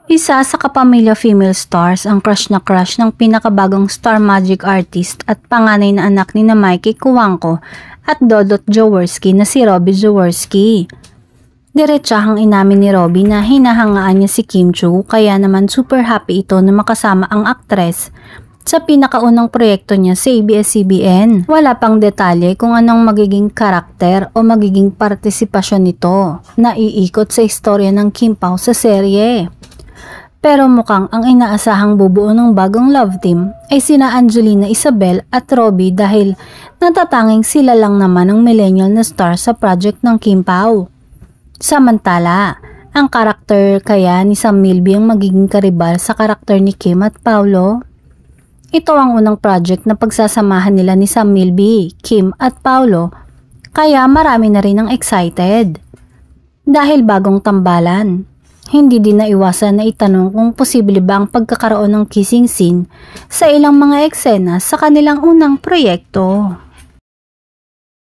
Isa sa kapamilya female stars ang crush na crush ng pinakabagong star magic artist at panganay na anak ni na Mikey Cuangco at Dodot Jaworski na si Robbie Jaworski. Diretsahang inamin ni Robbie na hinahangaan niya si Kim Chiu, kaya naman super happy ito na makasama ang aktres sa pinakaunang proyekto niya sa ABS-CBN. Wala pang detalye kung anong magiging karakter o magiging partisipasyon nito na iikot sa istorya ng Kim Pao sa serye. Pero mukhang ang inaasahang bubuo ng bagong love team ay sina Angelina Isabel at Robbie dahil natatanging sila lang naman ang millennial na star sa project ng Kim Pao. Samantala, ang karakter kaya ni Sam Milby ang magiging karibal sa karakter ni Kim at Paolo? Ito ang unang project na pagsasamahan nila ni Sam Milby, Kim at Paolo, kaya marami na rin ang excited. Dahil bagong tambalan, hindi din naiwasan na itanong kung posible ba ang pagkakaroon ng kissing scene sa ilang mga eksena sa kanilang unang proyekto.